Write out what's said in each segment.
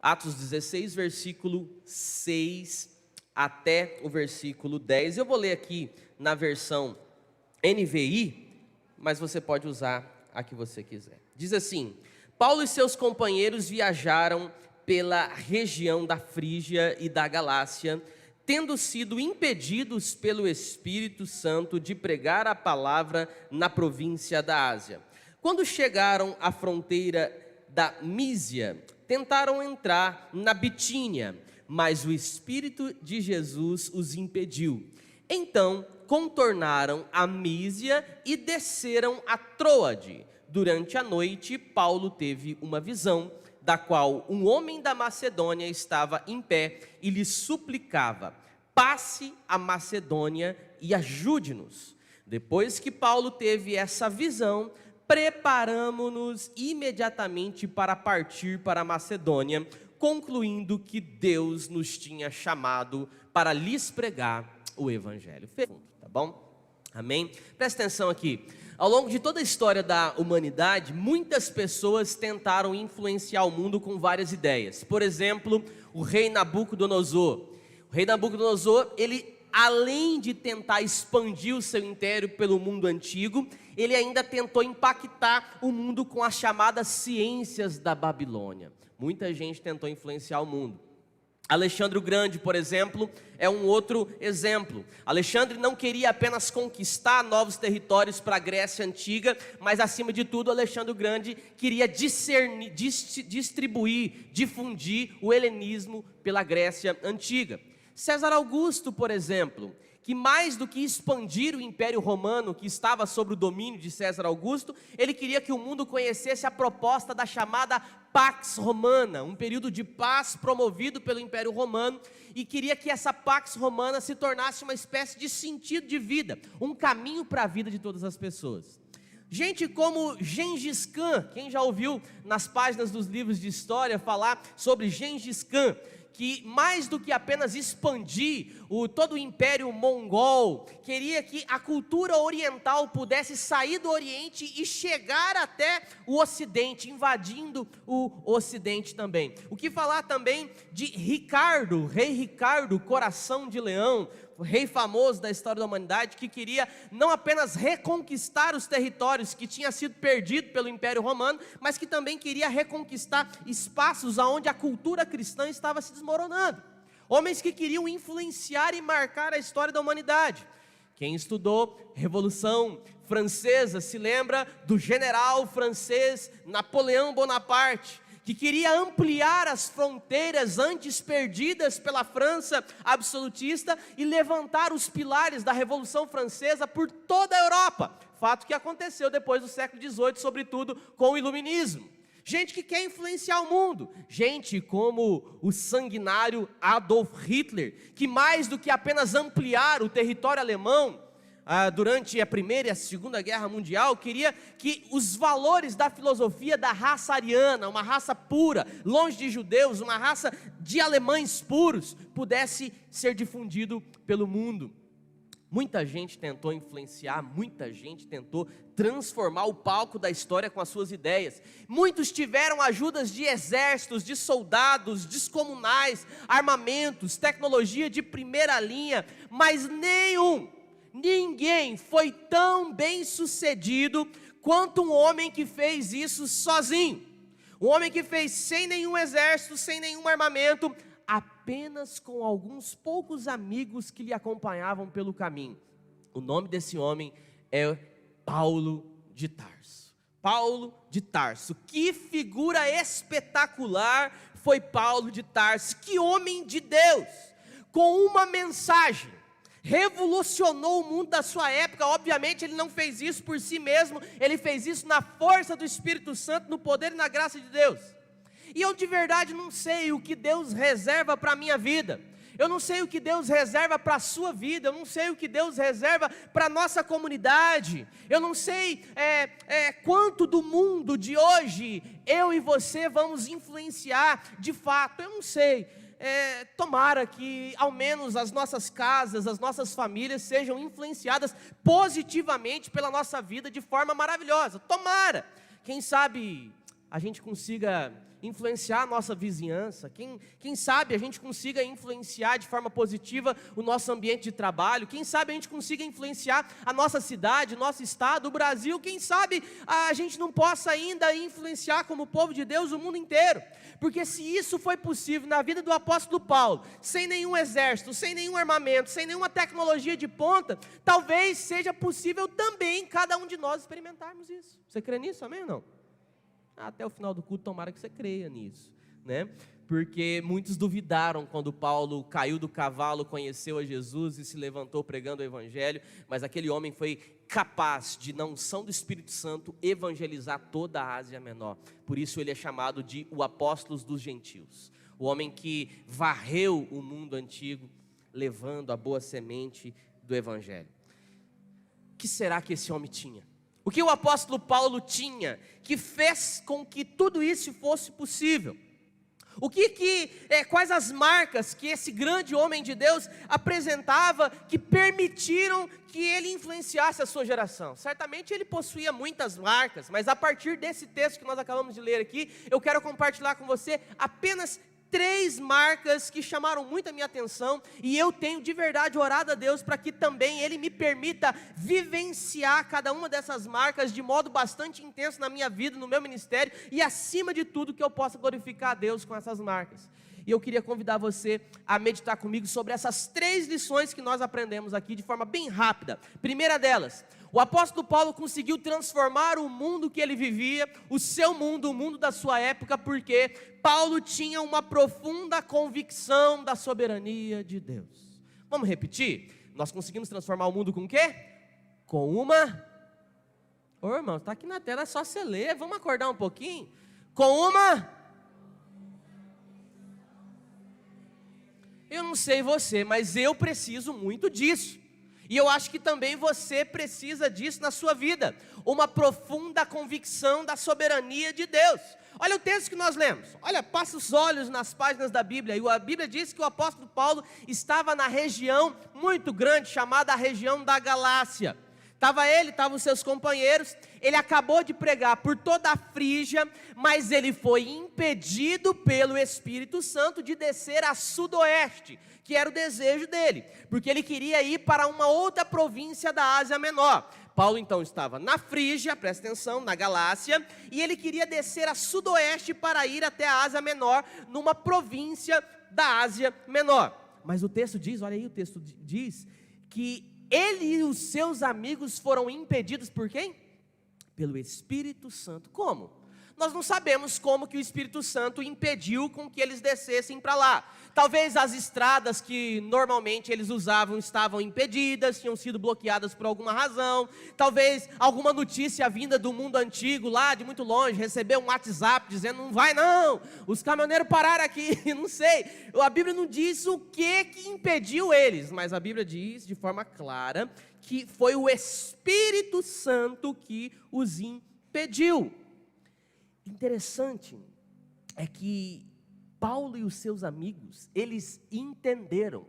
Atos 16, versículo 6 até o versículo 10. Eu vou ler aqui na versão NVI, mas você pode usar a que você quiser. Diz assim: Paulo e seus companheiros viajaram pela região da Frígia e da Galácia, tendo sido impedidos pelo Espírito Santo de pregar a palavra na província da Ásia. Quando chegaram à fronteira da Mísia, tentaram entrar na Bitínia, mas o Espírito de Jesus os impediu. Então contornaram a Mísia e desceram a Troade. Durante a noite, Paulo teve uma visão, da qual um homem da Macedônia estava em pé e lhe suplicava: passe a Macedônia e ajude-nos. Depois que Paulo teve essa visão, preparamo-nos imediatamente para partir para a Macedônia, concluindo que Deus nos tinha chamado para lhes pregar o Evangelho. Tá bom? Amém? Presta atenção aqui. Ao longo de toda a história da humanidade, muitas pessoas tentaram influenciar o mundo com várias ideias. Por exemplo, o rei Nabucodonosor. O rei Nabucodonosor, ele, além de tentar expandir o seu império pelo mundo antigo, ele ainda tentou impactar o mundo com as chamadas ciências da Babilônia. Muita gente tentou influenciar o mundo. Alexandre o Grande, por exemplo, é um outro exemplo. Alexandre não queria apenas conquistar novos territórios para a Grécia Antiga, mas acima de tudo, Alexandre o Grande queria distribuir, difundir o helenismo pela Grécia Antiga. César Augusto, por exemplo, que mais do que expandir o Império Romano, que estava sob o domínio de César Augusto, ele queria que o mundo conhecesse a proposta da chamada Pax Romana, um período de paz promovido pelo Império Romano, e queria que essa Pax Romana se tornasse uma espécie de sentido de vida, um caminho para a vida de todas as pessoas. Gente como Gengis Khan, quem já ouviu nas páginas dos livros de história falar sobre Gengis Khan, que mais do que apenas expandir todo o Império Mongol, queria que a cultura oriental pudesse sair do Oriente e chegar até o Ocidente, invadindo o Ocidente também. O que falar também de Ricardo, rei Ricardo, coração de leão, rei famoso da história da humanidade, que queria não apenas reconquistar os territórios que tinham sido perdidos pelo Império Romano, mas que também queria reconquistar espaços onde a cultura cristã estava se desmoronando. Homens que queriam influenciar e marcar a história da humanidade. Quem estudou Revolução Francesa se lembra do general francês Napoleão Bonaparte, que queria ampliar as fronteiras antes perdidas pela França absolutista e levantar os pilares da Revolução Francesa por toda a Europa. Fato que aconteceu depois do século XVIII, sobretudo com o Iluminismo. Gente que quer influenciar o mundo, gente como o sanguinário Adolf Hitler, que mais do que apenas ampliar o território alemão, durante a Primeira e a Segunda Guerra Mundial, queria que os valores da filosofia da raça ariana, uma raça pura, longe de judeus, uma raça de alemães puros, pudesse ser difundido pelo mundo. Muita gente tentou influenciar, muita gente tentou transformar o palco da história com as suas ideias. Muitos tiveram ajudas de exércitos, de soldados, descomunais, armamentos, tecnologia de primeira linha, mas ninguém foi tão bem sucedido quanto um homem que fez isso sozinho. Um homem que fez sem nenhum exército, sem nenhum armamento, apenas com alguns poucos amigos que lhe acompanhavam pelo caminho. O nome desse homem é Paulo de Tarso. Paulo de Tarso. Que figura espetacular foi Paulo de Tarso. Que homem de Deus, com uma mensagem. Revolucionou o mundo da sua época. Obviamente ele não fez isso por si mesmo, ele fez isso na força do Espírito Santo, no poder e na graça de Deus. E eu de verdade não sei o que Deus reserva para a minha vida, eu não sei o que Deus reserva para a sua vida, eu não sei o que Deus reserva para a nossa comunidade, eu não sei quanto do mundo de hoje eu e você vamos influenciar de fato, eu não sei. Tomara que ao menos as nossas casas, as nossas famílias sejam influenciadas positivamente pela nossa vida de forma maravilhosa, tomara. Quem sabe a gente consiga influenciar a nossa vizinhança, quem sabe a gente consiga influenciar de forma positiva o nosso ambiente de trabalho, quem sabe a gente consiga influenciar a nossa cidade, nosso estado, o Brasil, quem sabe a gente não possa ainda influenciar como povo de Deus o mundo inteiro, porque se isso foi possível na vida do apóstolo Paulo, sem nenhum exército, sem nenhum armamento, sem nenhuma tecnologia de ponta, talvez seja possível também cada um de nós experimentarmos isso. Você crê nisso, amém ou não? Até o final do culto, tomara que você creia nisso, né? Porque muitos duvidaram quando Paulo caiu do cavalo, conheceu a Jesus e se levantou pregando o Evangelho, mas aquele homem foi capaz de, na unção do Espírito Santo, evangelizar toda a Ásia Menor. Por isso ele é chamado de o apóstolo dos gentios, o homem que varreu o mundo antigo, levando a boa semente do Evangelho. O que será que esse homem tinha? O que o apóstolo Paulo tinha que fez com que tudo isso fosse possível? Quais as marcas que esse grande homem de Deus apresentava que permitiram que ele influenciasse a sua geração? Certamente ele possuía muitas marcas, mas a partir desse texto que nós acabamos de ler aqui, eu quero compartilhar com você apenas 3 marcas que chamaram muito a minha atenção, e eu tenho de verdade orado a Deus para que também Ele me permita vivenciar cada uma dessas marcas de modo bastante intenso na minha vida, no meu ministério, e acima de tudo que eu possa glorificar a Deus com essas marcas. E eu queria convidar você a meditar comigo sobre essas 3 lições que nós aprendemos aqui de forma bem rápida. Primeira delas, o apóstolo Paulo conseguiu transformar o mundo que ele vivia, o seu mundo, o mundo da sua época, porque Paulo tinha uma profunda convicção da soberania de Deus. Vamos repetir? Nós conseguimos transformar o mundo com o quê? Com uma... Ô irmão, está aqui na tela, é só você ler, vamos acordar um pouquinho? Com uma... Eu não sei você, mas eu preciso muito disso. E eu acho que também você precisa disso na sua vida. Uma profunda convicção da soberania de Deus. Olha o texto que nós lemos. Olha, passa os olhos nas páginas da Bíblia. E a Bíblia diz que o apóstolo Paulo estava na região muito grande, chamada a região da Galácia. Estavam os seus companheiros, ele acabou de pregar por toda a Frígia, mas ele foi impedido pelo Espírito Santo de descer a sudoeste, que era o desejo dele, porque ele queria ir para uma outra província da Ásia Menor. Paulo então estava na Frígia, presta atenção, na Galácia, e ele queria descer a sudoeste para ir até a Ásia Menor, numa província da Ásia Menor. Mas o texto diz, olha aí, o texto diz que ele e os seus amigos foram impedidos por quem? Pelo Espírito Santo. Como? Nós não sabemos como que o Espírito Santo impediu com que eles descessem para lá. Talvez as estradas que normalmente eles usavam estavam impedidas, tinham sido bloqueadas por alguma razão. Talvez alguma notícia vinda do mundo antigo, lá de muito longe, recebeu um WhatsApp dizendo, não vai não, os caminhoneiros pararam aqui, não sei. A Bíblia não diz o que impediu eles, mas a Bíblia diz de forma clara que foi o Espírito Santo que os impediu. Interessante é que Paulo e os seus amigos, eles entenderam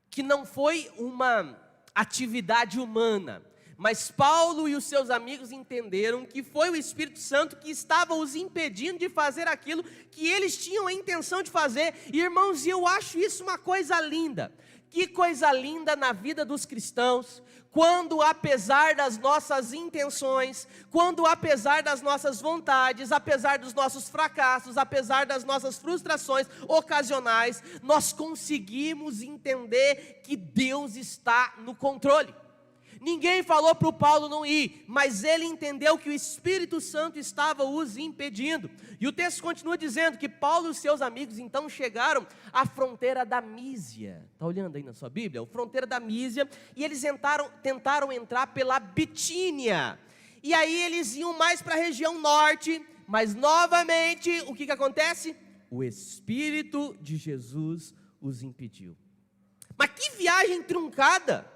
que não foi uma atividade humana, mas Paulo e os seus amigos entenderam que foi o Espírito Santo que estava os impedindo de fazer aquilo que eles tinham a intenção de fazer. E irmãos, eu acho isso uma coisa linda. Que coisa linda na vida dos cristãos, quando apesar das nossas intenções, quando apesar das nossas vontades, apesar dos nossos fracassos, apesar das nossas frustrações ocasionais, nós conseguimos entender que Deus está no controle. Ninguém falou para o Paulo não ir, mas ele entendeu que o Espírito Santo estava os impedindo. E o texto continua dizendo que Paulo e os seus amigos então chegaram à fronteira da Mísia. Está olhando aí na sua Bíblia? A fronteira da Mísia, e eles tentaram entrar pela Bitínia. E aí eles iam mais para a região norte, mas novamente, o que acontece? O Espírito de Jesus os impediu. Mas que viagem truncada!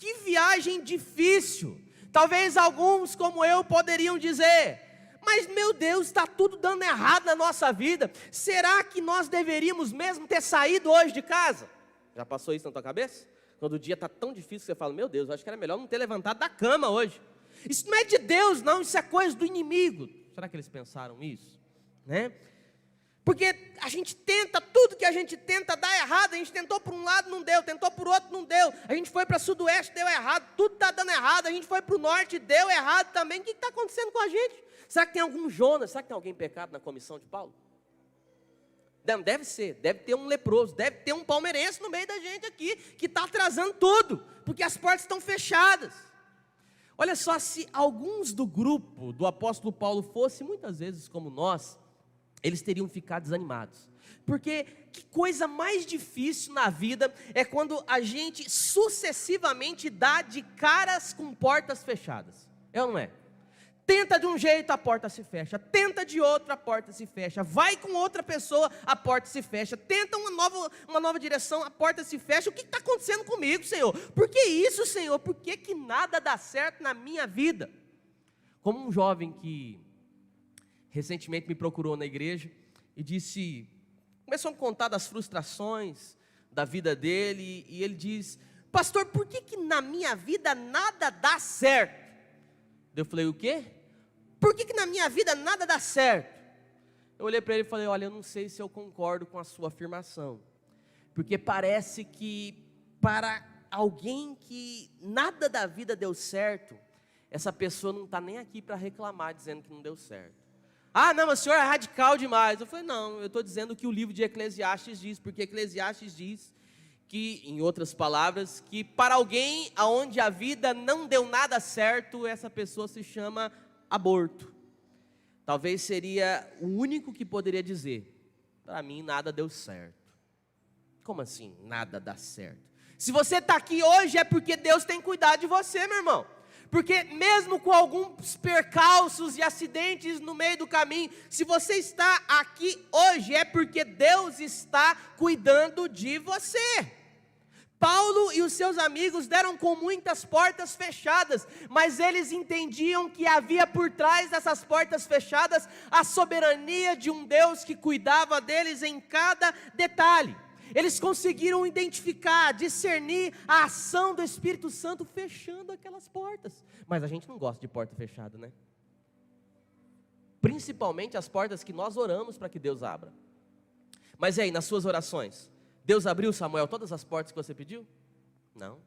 Que viagem difícil. Talvez alguns como eu poderiam dizer, mas meu Deus, está tudo dando errado na nossa vida. Será que nós deveríamos mesmo ter saído hoje de casa? Já passou isso na tua cabeça? Quando o dia está tão difícil, você fala, meu Deus, acho que era melhor não ter levantado da cama hoje. Isso não é de Deus não, isso é coisa do inimigo. Será que eles pensaram isso? Né? Porque a gente tenta, tudo que a gente tenta dá errado. A gente tentou por um lado, não deu. Tentou por outro, não deu. A gente foi para sudoeste, deu errado. Tudo está dando errado. A gente foi para o norte, deu errado também. O que está acontecendo com a gente? Será que tem algum Jonas? Será que tem alguém pecado na comissão de Paulo? Não, deve ser. Deve ter um leproso. Deve ter um palmeirense no meio da gente aqui, que está atrasando tudo. Porque as portas estão fechadas. Olha só, se alguns do grupo do apóstolo Paulo fossem muitas vezes como nós, eles teriam ficado desanimados. Porque que coisa mais difícil na vida é quando a gente sucessivamente dá de caras com portas fechadas. É ou não é? Tenta de um jeito, a porta se fecha. Tenta de outro, a porta se fecha. Vai com outra pessoa, a porta se fecha. Tenta uma nova direção, a porta se fecha. O que está acontecendo comigo, Senhor? Por que isso, Senhor? Por que nada dá certo na minha vida? Como um jovem que recentemente me procurou na igreja e começou a me contar das frustrações da vida dele, e ele diz: pastor, por que na minha vida nada dá certo? Eu falei: o quê? Por que na minha vida nada dá certo? Eu olhei para ele e falei: olha, eu não sei se eu concordo com a sua afirmação, porque parece que para alguém que nada da vida deu certo, essa pessoa não está nem aqui para reclamar, dizendo que não deu certo. Ah, não, mas o senhor é radical demais. Eu falei: não, eu estou dizendo o que o livro de Eclesiastes diz, porque Eclesiastes diz que, em outras palavras, que para alguém aonde a vida não deu nada certo, essa pessoa se chama aborto. Talvez seria o único que poderia dizer: para mim nada deu certo. Como assim, nada dá certo? Se você está aqui hoje é porque Deus tem cuidado de você, meu irmão. Porque mesmo com alguns percalços e acidentes no meio do caminho, se você está aqui hoje é porque Deus está cuidando de você. Paulo e os seus amigos deram com muitas portas fechadas, mas eles entendiam que havia por trás dessas portas fechadas a soberania de um Deus que cuidava deles em cada detalhe. Eles conseguiram identificar, discernir a ação do Espírito Santo fechando aquelas portas. Mas a gente não gosta de porta fechada, né? Principalmente as portas que nós oramos para que Deus abra. Mas e aí, nas suas orações, Deus abriu, Samuel, todas as portas que você pediu? Não,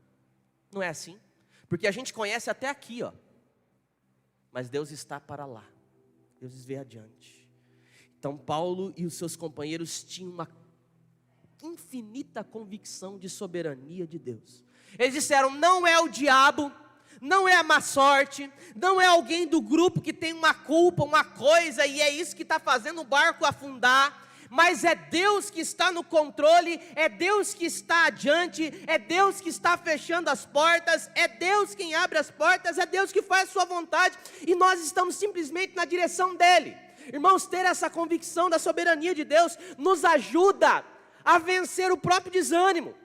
não é assim. Porque a gente conhece até aqui, ó. Mas Deus está para lá. Deus vê adiante. Então Paulo e os seus companheiros tinham uma infinita convicção de soberania de Deus. Eles disseram: não é o diabo, não é a má sorte, não é alguém do grupo que tem uma culpa, uma coisa, e é isso que está fazendo o barco afundar, mas é Deus que está no controle, é Deus que está adiante, é Deus que está fechando as portas, é Deus quem abre as portas, é Deus que faz a sua vontade, e nós estamos simplesmente na direção dEle. Irmãos, ter essa convicção da soberania de Deus nos ajuda a vencer o próprio desânimo,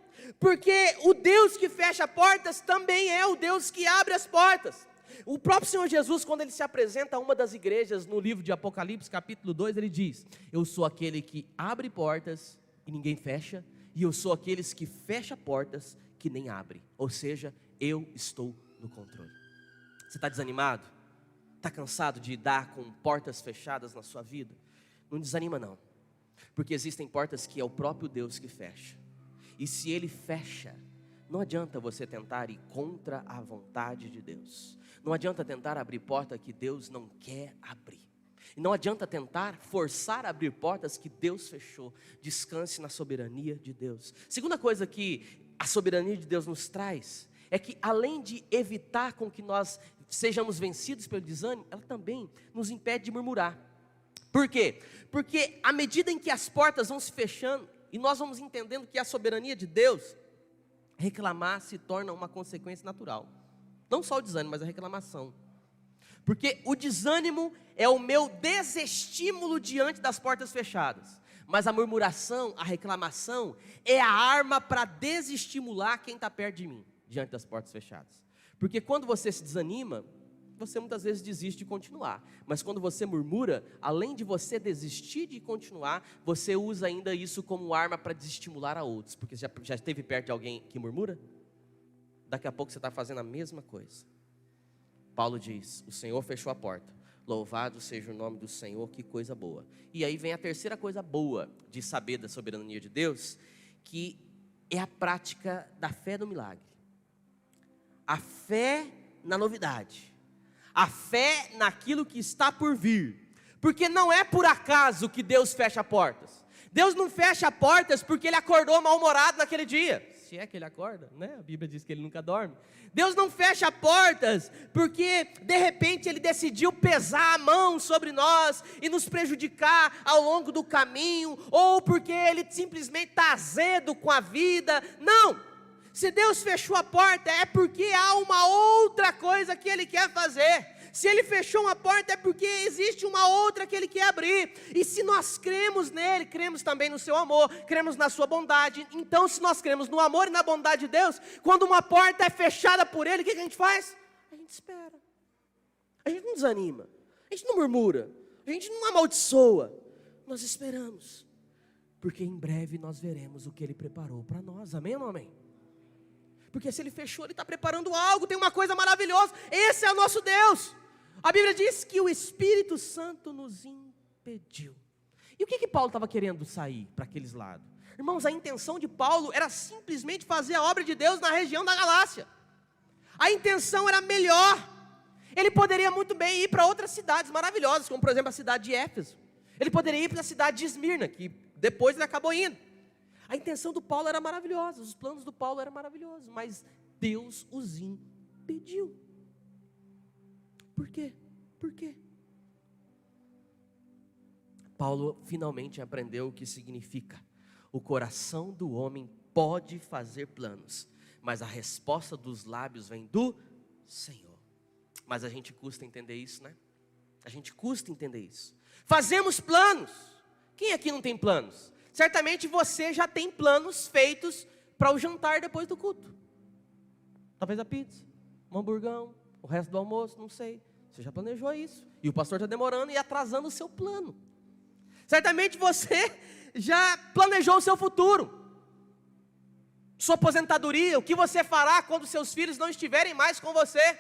porque o Deus que fecha portas também é o Deus que abre as portas. O próprio Senhor Jesus, quando ele se apresenta a uma das igrejas no livro de Apocalipse, capítulo 2, ele diz: eu sou aquele que abre portas e ninguém fecha, e eu sou aqueles que fecha portas que nem abre, ou seja, eu estou no controle. Você está desanimado? Está cansado de lidar com portas fechadas na sua vida? Não desanima não. Porque existem portas que é o próprio Deus que fecha. E se Ele fecha, não adianta você tentar ir contra a vontade de Deus. Não adianta tentar abrir porta que Deus não quer abrir. E não adianta tentar forçar a abrir portas que Deus fechou. Descanse na soberania de Deus. Segunda coisa que a soberania de Deus nos traz é que, além de evitar com que nós sejamos vencidos pelo desânimo, ela também nos impede de murmurar. Por quê? Porque à medida em que as portas vão se fechando e nós vamos entendendo que a soberania de Deus, reclamar se torna uma consequência natural. Não só o desânimo, mas a reclamação. Porque o desânimo é o meu desestímulo diante das portas fechadas. Mas a murmuração, a reclamação, é a arma para desestimular quem está perto de mim, diante das portas fechadas. Porque quando você se desanima, você muitas vezes desiste de continuar. Mas quando você murmura, além de você desistir de continuar, você usa ainda isso como arma para desestimular a outros. Porque já esteve perto de alguém que murmura? Daqui a pouco você está fazendo a mesma coisa. Paulo diz: o Senhor fechou a porta. Louvado seja o nome do Senhor, que coisa boa. E aí vem a terceira coisa boa de saber da soberania de Deus, que é a prática da fé no milagre. A fé na novidade. A fé naquilo que está por vir. Porque não é por acaso que Deus fecha portas. Deus não fecha portas porque Ele acordou mal-humorado naquele dia. Se é que Ele acorda, né? A Bíblia diz que Ele nunca dorme. Deus não fecha portas porque de repente Ele decidiu pesar a mão sobre nós e nos prejudicar ao longo do caminho, ou porque Ele simplesmente está azedo com a vida. Não! Se Deus fechou a porta é porque há uma outra coisa que Ele quer fazer. Se Ele fechou uma porta é porque existe uma outra que Ele quer abrir. E se nós cremos nele, cremos também no seu amor, cremos na sua bondade. Então, se nós cremos no amor e na bondade de Deus, quando uma porta é fechada por Ele, o que a gente faz? A gente espera. A gente não desanima, a gente não murmura, a gente não amaldiçoa. Nós esperamos, porque em breve nós veremos o que Ele preparou para nós. Amém ou não amém? Porque se Ele fechou, Ele está preparando algo, tem uma coisa maravilhosa. Esse é o nosso Deus. A Bíblia diz que o Espírito Santo nos impediu. E o que Paulo estava querendo sair para aqueles lados? Irmãos, a intenção de Paulo era simplesmente fazer a obra de Deus na região da Galácia. A intenção era melhor. Ele poderia muito bem ir para outras cidades maravilhosas, como por exemplo a cidade de Éfeso. Ele poderia ir para a cidade de Esmirna, que depois ele acabou indo. A intenção do Paulo era maravilhosa, os planos do Paulo eram maravilhosos, mas Deus os impediu. Por quê? Por quê? Paulo finalmente aprendeu o que significa: o coração do homem pode fazer planos, mas a resposta dos lábios vem do Senhor. Mas a gente custa entender isso, né? A gente custa entender isso. Fazemos planos. Quem aqui não tem planos? Certamente você já tem planos feitos para o jantar depois do culto. Talvez a pizza, um hamburgão, o resto do almoço, não sei. Você já planejou isso. E o pastor está demorando e atrasando o seu plano. Certamente você já planejou o seu futuro. Sua aposentadoria, o que você fará quando seus filhos não estiverem mais com você.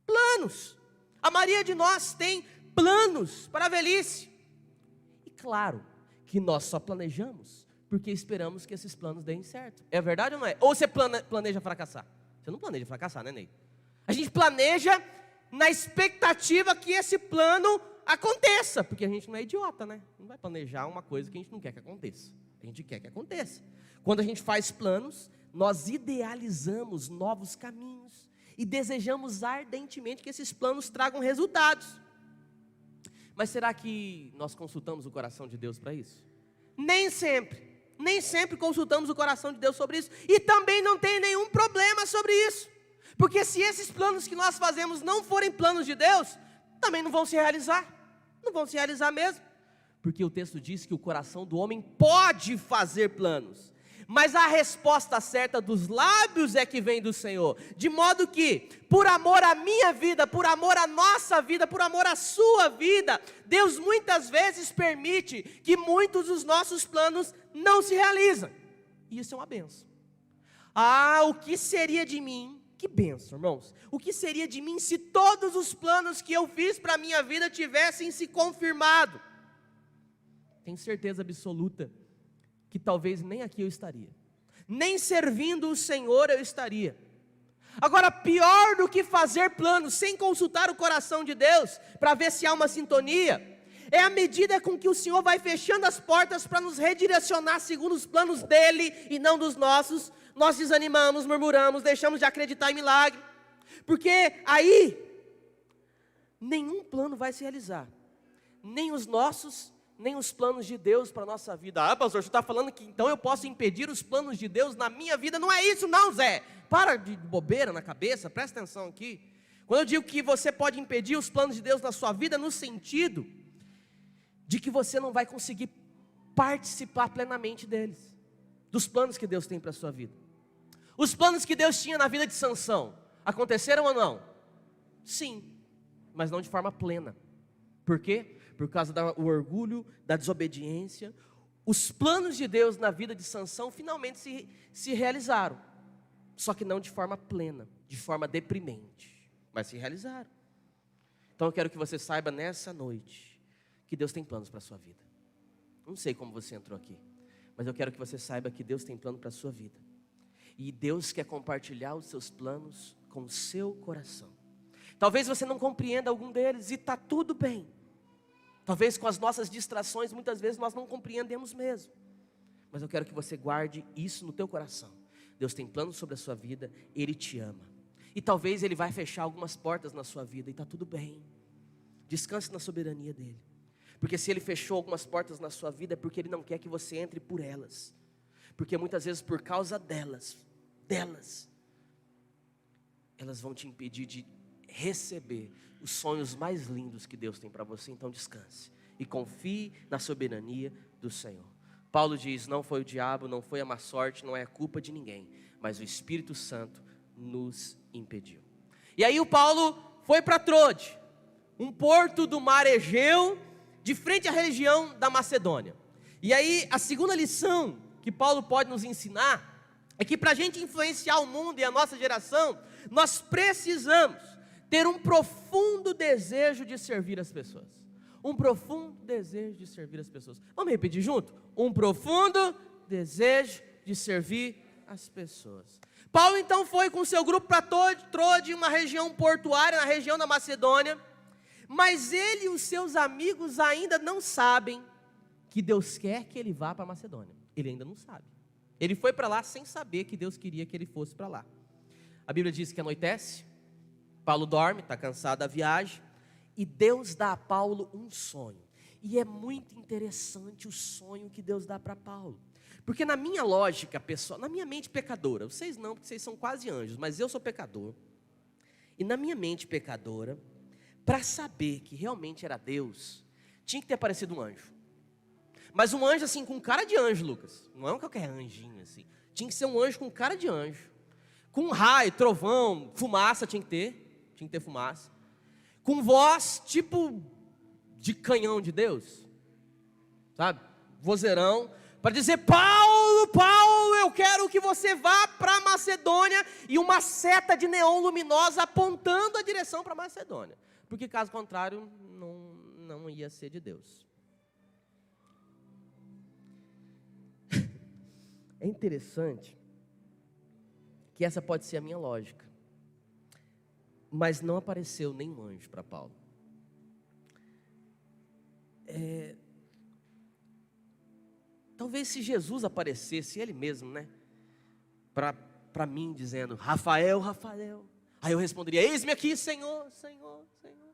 Planos. A maioria de nós tem planos para a velhice. E claro que nós só planejamos porque esperamos que esses planos deem certo. É verdade ou não é? Ou você planeja fracassar? Você não planeja fracassar, né, Ney? A gente planeja na expectativa que esse plano aconteça, porque a gente não é idiota, né? Não vai planejar uma coisa que a gente não quer que aconteça. A gente quer que aconteça. Quando a gente faz planos, nós idealizamos novos caminhos e desejamos ardentemente que esses planos tragam resultados. Mas será que nós consultamos o coração de Deus para isso? Nem sempre consultamos o coração de Deus sobre isso, e também não tem nenhum problema sobre isso, porque se esses planos que nós fazemos não forem planos de Deus, também não vão se realizar mesmo, porque o texto diz que o coração do homem pode fazer planos, mas a resposta certa dos lábios é que vem do Senhor, de modo que, por amor à minha vida, por amor à nossa vida, por amor à sua vida, Deus muitas vezes permite que muitos dos nossos planos não se realizam, e isso é uma bênção. O que seria de mim? Que bênção, irmãos. O que seria de mim se todos os planos que eu fiz para a minha vida tivessem se confirmado? Tenho certeza absoluta que talvez nem aqui eu estaria, nem servindo o Senhor eu estaria. Agora, pior do que fazer planos sem consultar o coração de Deus, para ver se há uma sintonia, é a medida com que o Senhor vai fechando as portas para nos redirecionar segundo os planos dEle e não dos nossos. Nós desanimamos, murmuramos, deixamos de acreditar em milagre, porque aí nenhum plano vai se realizar, nem os nossos, nem os planos de Deus para a nossa vida. Pastor, você está falando que então eu posso impedir os planos de Deus na minha vida? Não é isso não, Zé. Para de bobeira na cabeça, presta atenção aqui. Quando eu digo que você pode impedir os planos de Deus na sua vida, no sentido de que você não vai conseguir participar plenamente deles, dos planos que Deus tem para a sua vida. Os planos que Deus tinha na vida de Sansão, aconteceram ou não? Sim, mas não de forma plena. Por quê? Por causa do orgulho, da desobediência. Os planos de Deus na vida de Sansão finalmente se realizaram, só que não de forma plena, de forma deprimente, mas se realizaram. Então eu quero que você saiba nessa noite que Deus tem planos para a sua vida. Não sei como você entrou aqui, mas eu quero que você saiba que Deus tem plano para a sua vida. E Deus quer compartilhar os seus planos com o seu coração. Talvez você não compreenda algum deles e está tudo bem. Talvez com as nossas distrações, muitas vezes nós não compreendemos mesmo. Mas eu quero que você guarde isso no teu coração. Deus tem planos sobre a sua vida, Ele te ama. E talvez Ele vai fechar algumas portas na sua vida e está tudo bem. Descanse na soberania dEle. Porque se Ele fechou algumas portas na sua vida é porque Ele não quer que você entre por elas. Porque muitas vezes por causa delas, elas vão te impedir de receber os sonhos mais lindos que Deus tem para você. Então descanse e confie na soberania do Senhor. Paulo diz, não foi o diabo, não foi a má sorte, não é culpa de ninguém, mas o Espírito Santo nos impediu. E aí o Paulo foi para Troade, um porto do mar Egeu, de frente à região da Macedônia. E aí a segunda lição que Paulo pode nos ensinar é que para a gente influenciar o mundo e a nossa geração, nós precisamos ter um profundo desejo de servir as pessoas. Um profundo desejo de servir as pessoas. Vamos repetir junto? Um profundo desejo de servir as pessoas. Paulo então foi com seu grupo para Troade, uma região portuária, na região da Macedônia. Mas ele e os seus amigos ainda não sabem que Deus quer que ele vá para a Macedônia. Ele ainda não sabe. Ele foi para lá sem saber que Deus queria que ele fosse para lá. A Bíblia diz que anoitece, Paulo dorme, está cansado da viagem, e Deus dá a Paulo um sonho. E é muito interessante o sonho que Deus dá para Paulo. Porque na minha lógica pessoal, na minha mente pecadora, vocês não, porque vocês são quase anjos, mas eu sou pecador. E na minha mente pecadora, para saber que realmente era Deus, tinha que ter aparecido um anjo. Mas um anjo assim, com cara de anjo, Lucas. Não é um qualquer anjinho assim. Tinha que ser um anjo com cara de anjo. Com raio, trovão, fumaça tinha que ter fumaça. Com voz tipo de canhão de Deus. Sabe? Vozeirão. Para dizer, Paulo, Paulo, eu quero que você vá para a Macedônia. E uma seta de neon luminosa apontando a direção para a Macedônia. Porque caso contrário, não ia ser de Deus. É interessante que essa pode ser a minha lógica. Mas não apareceu nenhum anjo para Paulo. Talvez se Jesus aparecesse, Ele mesmo, né? Para mim, dizendo, Rafael, Rafael. Aí eu responderia, eis-me aqui, Senhor, Senhor, Senhor.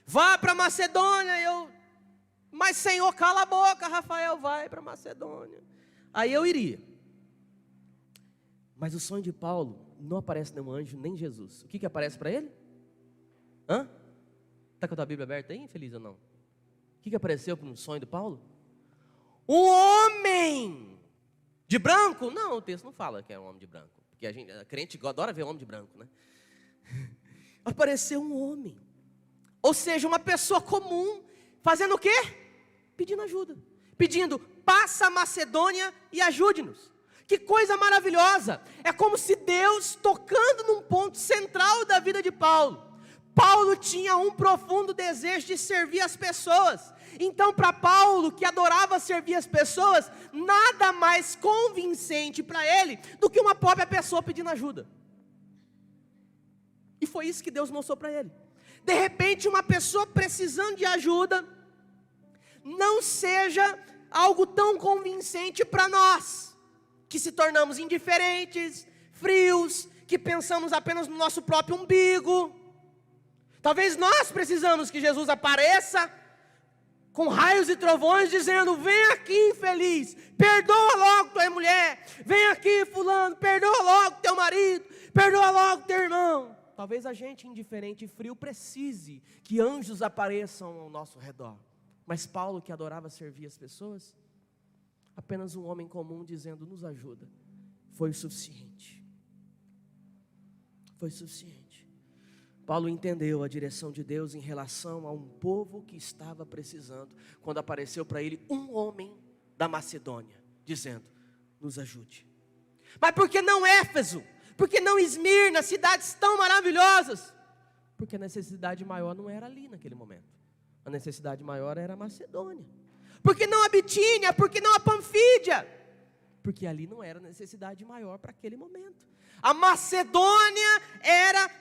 Vá para Macedônia, mas Senhor, cala a boca, Rafael, vai para Macedônia. Aí eu iria. Mas o sonho de Paulo não aparece nenhum anjo, nem Jesus. O que aparece para ele? Está com a tua Bíblia aberta aí, infeliz ou não? O que apareceu no sonho de Paulo? Um homem de branco? Não, o texto não fala que é um homem de branco. Porque a crente adora ver homem de branco, né? Apareceu um homem. Ou seja, uma pessoa comum, fazendo o quê? Pedindo ajuda. Pedindo, passa a Macedônia e ajude-nos. Que coisa maravilhosa, é como se Deus tocando num ponto central da vida de Paulo. Paulo tinha um profundo desejo de servir as pessoas. Então para Paulo, que adorava servir as pessoas, nada mais convincente para ele do que uma própria pessoa pedindo ajuda. E foi isso que Deus mostrou para ele. De repente uma pessoa precisando de ajuda, não seja algo tão convincente para nós, que se tornamos indiferentes, frios, que pensamos apenas no nosso próprio umbigo. Talvez nós precisamos que Jesus apareça com raios e trovões, dizendo, vem aqui infeliz, perdoa logo tua mulher, vem aqui fulano, perdoa logo teu marido, perdoa logo teu irmão. Talvez a gente indiferente e frio precise que anjos apareçam ao nosso redor. Mas Paulo, que adorava servir as pessoas, apenas um homem comum dizendo, nos ajuda, foi o suficiente. Foi suficiente. Paulo entendeu a direção de Deus em relação a um povo que estava precisando, quando apareceu para ele um homem da Macedônia, dizendo, nos ajude. Mas por que não Éfeso? Por que não Esmirna, cidades tão maravilhosas? Porque a necessidade maior não era ali naquele momento. A necessidade maior era a Macedônia. Porque não a Bitínia? Porque não a Panfídia? Porque ali não era a necessidade maior para aquele momento. A Macedônia era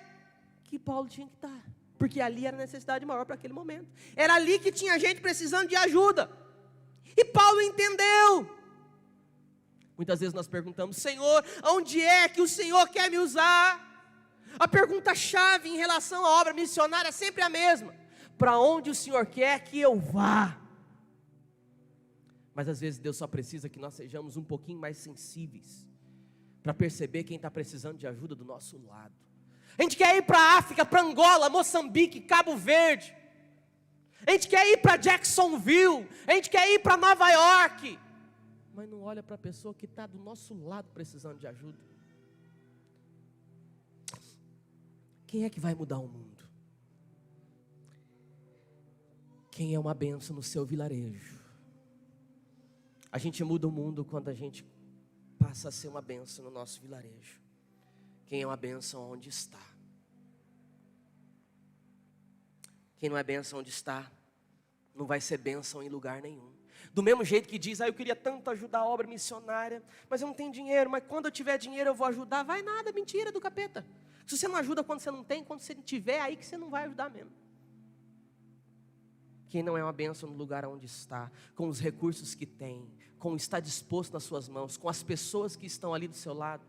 que Paulo tinha que estar. Porque ali era a necessidade maior para aquele momento. Era ali que tinha gente precisando de ajuda. E Paulo entendeu. Muitas vezes nós perguntamos: Senhor, onde é que o Senhor quer me usar? A pergunta-chave em relação à obra missionária é sempre a mesma: para onde o Senhor quer que eu vá? Mas às vezes Deus só precisa que nós sejamos um pouquinho mais sensíveis para perceber quem está precisando de ajuda do nosso lado. A gente quer ir para a África, para Angola, Moçambique, Cabo Verde. A gente quer ir para Jacksonville. A gente quer ir para Nova York. Mas não olha para a pessoa que está do nosso lado precisando de ajuda. Quem é que vai mudar o mundo? Quem é uma bênção no seu vilarejo? A gente muda o mundo quando a gente passa a ser uma bênção no nosso vilarejo. Quem é uma bênção onde está? Quem não é bênção onde está, não vai ser bênção em lugar nenhum. Do mesmo jeito que diz: eu queria tanto ajudar a obra missionária, mas eu não tenho dinheiro, mas quando eu tiver dinheiro eu vou ajudar. Vai nada, mentira do capeta. Se você não ajuda quando você não tem, quando você tiver, aí que você não vai ajudar mesmo. Quem não é uma bênção no lugar onde está, com os recursos que tem, com o está disposto nas suas mãos, com as pessoas que estão ali do seu lado,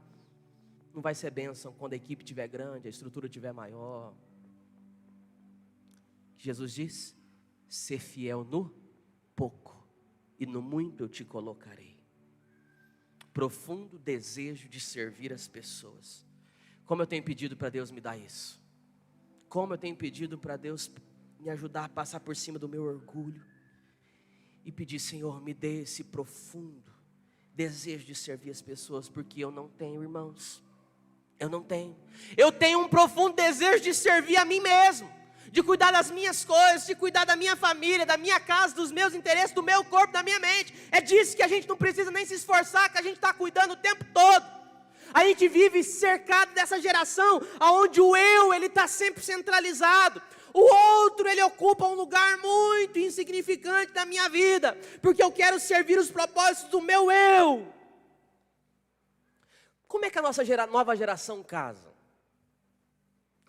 não vai ser bênção quando a equipe estiver grande, a estrutura estiver maior. Jesus diz: ser fiel no pouco, e no muito eu te colocarei. Profundo desejo de servir as pessoas. Como eu tenho pedido para Deus me dar isso. Como eu tenho pedido para Deus me ajudar a passar por cima do meu orgulho. E pedir: Senhor, me dê esse profundo desejo de servir as pessoas. Porque eu não tenho, irmãos. Eu não tenho. Eu tenho um profundo desejo de servir a mim mesmo. De cuidar das minhas coisas, de cuidar da minha família, da minha casa, dos meus interesses, do meu corpo, da minha mente. É disso que a gente não precisa nem se esforçar, que a gente está cuidando o tempo todo. A gente vive cercado dessa geração, onde o eu, ele está sempre centralizado. O outro, ele ocupa um lugar muito insignificante da minha vida, porque eu quero servir os propósitos do meu eu. Como é que a nossa nova geração casa?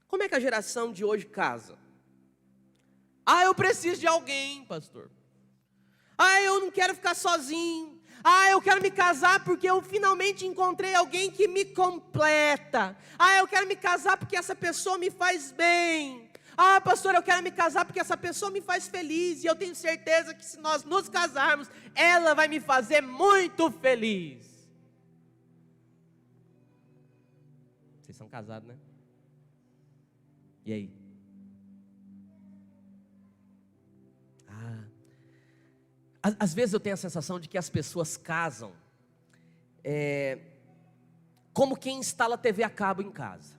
Como é que a geração de hoje casa? Ah, eu preciso de alguém, pastor. Ah, eu não quero ficar sozinho. Ah, eu quero me casar porque eu finalmente encontrei alguém que me completa. Ah, eu quero me casar porque essa pessoa me faz bem. Ah, pastor, eu quero me casar porque essa pessoa me faz feliz. E eu tenho certeza que se nós nos casarmos, ela vai me fazer muito feliz. Vocês são casados, né? E aí? Às vezes eu tenho a sensação de que as pessoas casam como quem instala TV a cabo em casa.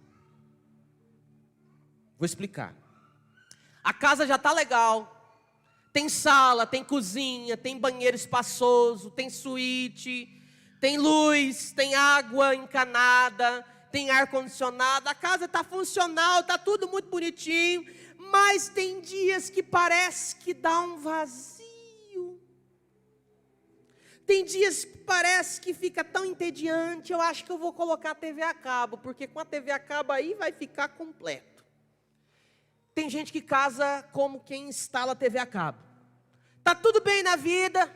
Vou explicar. A casa já está legal. Tem sala, tem cozinha, tem banheiro espaçoso, tem suíte, tem luz, tem água encanada, tem ar-condicionado. A casa está funcional, está tudo muito bonitinho. Mas tem dias que parece que dá um vazio. Tem dias que parece que fica tão entediante. Eu acho que eu vou colocar a TV a cabo, porque com a TV a cabo aí vai ficar completo. Tem gente que casa como quem instala a TV a cabo. Tá tudo bem na vida,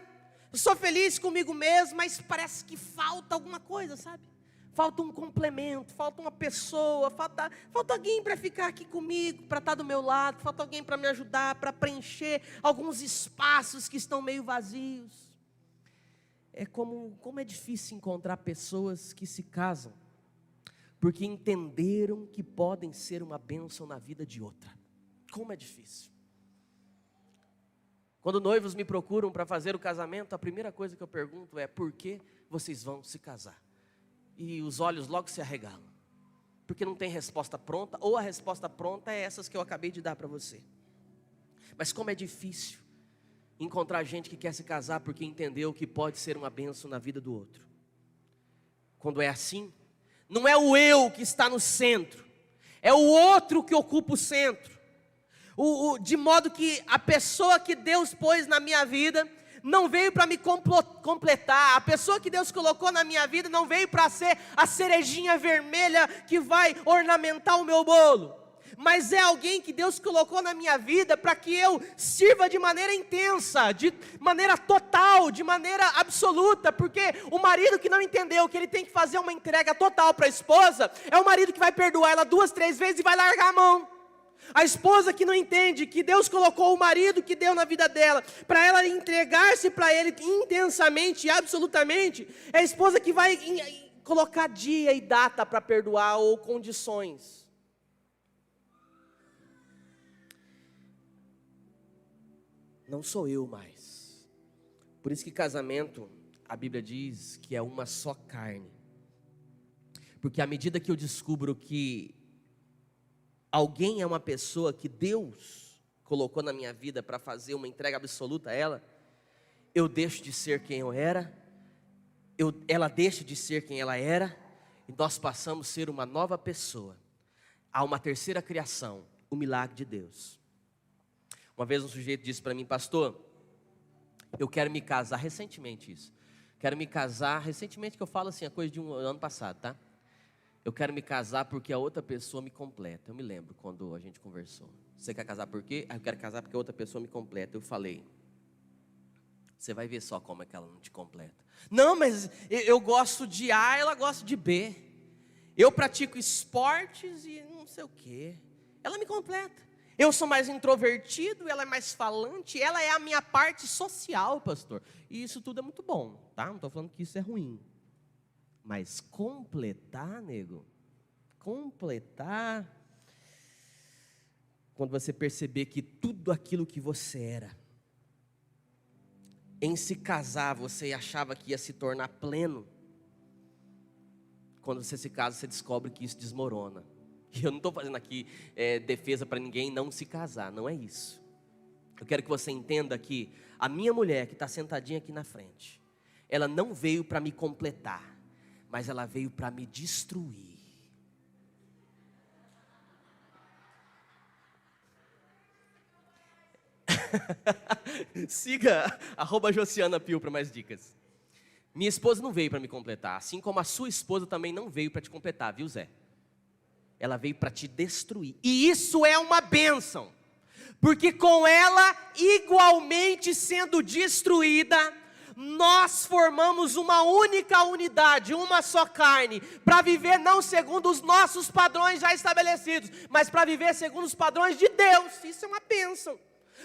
eu sou feliz comigo mesmo, mas parece que falta alguma coisa, sabe? Falta um complemento, falta uma pessoa, falta alguém para ficar aqui comigo, para estar do meu lado, falta alguém para me ajudar, para preencher alguns espaços que estão meio vazios. É como é difícil encontrar pessoas que se casam, porque entenderam que podem ser uma bênção na vida de outra. Como é difícil. Quando noivos me procuram para fazer o casamento, a primeira coisa que eu pergunto é: por que vocês vão se casar? E os olhos logo se arregalam, porque não tem resposta pronta, ou a resposta pronta é essas que eu acabei de dar para você. Mas como é difícil encontrar gente que quer se casar porque entendeu que pode ser uma bênção na vida do outro. Quando é assim, não é o eu que está no centro, É o outro que ocupa o centro. De modo que a pessoa que Deus pôs na minha vida não veio para me completar. A pessoa que Deus colocou na minha vida não veio para ser a cerejinha vermelha que vai ornamentar o meu bolo. Mas é alguém que Deus colocou na minha vida para que eu sirva de maneira intensa, de maneira total, de maneira absoluta. Porque o marido que não entendeu que ele tem que fazer uma entrega total para a esposa, é o marido que vai perdoar ela 2, 3 vezes e vai largar a mão. A esposa que não entende que Deus colocou o marido que deu na vida dela, para ela entregar-se para ele intensamente e absolutamente, é a esposa que vai colocar dia e data para perdoar ou condições. Não sou eu mais. Por isso que casamento, a Bíblia diz que é uma só carne. Porque à medida que eu descubro que alguém é uma pessoa que Deus colocou na minha vida para fazer uma entrega absoluta a ela, eu deixo de ser quem eu era, ela deixa de ser quem ela era, e nós passamos a ser uma nova pessoa. Há uma terceira criação, o milagre de Deus. Uma vez um sujeito disse para mim: pastor, eu quero me casar, recentemente isso, quero me casar, recentemente que eu falo assim, a coisa de um ano passado, tá? Eu quero me casar porque a outra pessoa me completa. Eu me lembro quando a gente conversou. Você quer casar por quê? Eu quero casar porque a outra pessoa me completa. Eu falei: você vai ver só como é que ela não te completa. Não, mas eu gosto de A, ela gosta de B. Eu pratico esportes e não sei o quê. Ela me completa. Eu sou mais introvertido, ela é mais falante. Ela é a minha parte social, pastor. E isso tudo é muito bom, tá? Não estou falando que isso é ruim. Mas completar, nego, completar, quando você perceber que tudo aquilo que você era, em se casar você achava que ia se tornar pleno, quando você se casa você descobre que isso desmorona. E eu não estou fazendo aqui defesa para ninguém não se casar, não é isso. Eu quero que você entenda que a minha mulher que está sentadinha aqui na frente, ela não veio para me completar, mas ela veio para me destruir. Siga @JosianaPio para mais dicas. Minha esposa não veio para me completar, assim como a sua esposa também não veio para te completar, viu, Zé? Ela veio para te destruir. E isso é uma bênção, porque com ela igualmente sendo destruída, nós formamos uma única unidade, uma só carne, para viver não segundo os nossos padrões já estabelecidos, mas para viver segundo os padrões de Deus. Isso é uma bênção.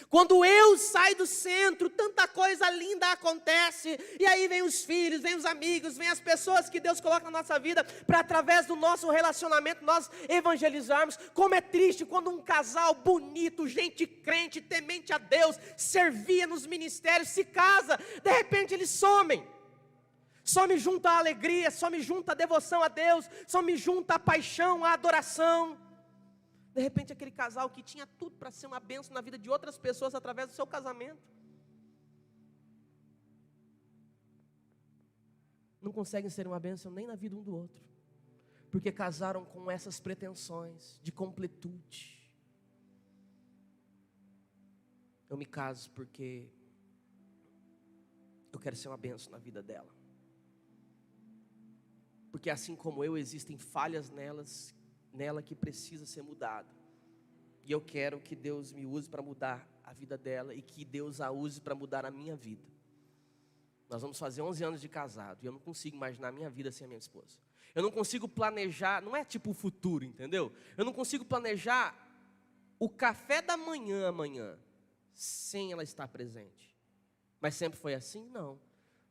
Quando eu saio do centro, tanta coisa linda acontece, e aí vem os filhos, vem os amigos, vem as pessoas que Deus coloca na nossa vida, para através do nosso relacionamento nós evangelizarmos. Como é triste quando um casal bonito, gente crente, temente a Deus, servia nos ministérios, se casa, de repente eles somem. Some junto a alegria, some junto a devoção a Deus, some junto a paixão, a adoração. De repente aquele casal que tinha tudo para ser uma bênção na vida de outras pessoas através do seu casamento, não conseguem ser uma bênção nem na vida um do outro, porque casaram com essas pretensões de completude. Eu me caso porque eu quero ser uma bênção na vida dela, porque assim como eu, existem falhas nela que precisa ser mudada, e eu quero que Deus me use para mudar a vida dela, e que Deus a use para mudar a minha vida. Nós vamos fazer 11 anos de casado, e eu não consigo imaginar a minha vida sem a minha esposa. Eu não consigo planejar, não é tipo o futuro, entendeu? Eu não consigo planejar o café da manhã amanhã, sem ela estar presente. Mas sempre foi assim? Não,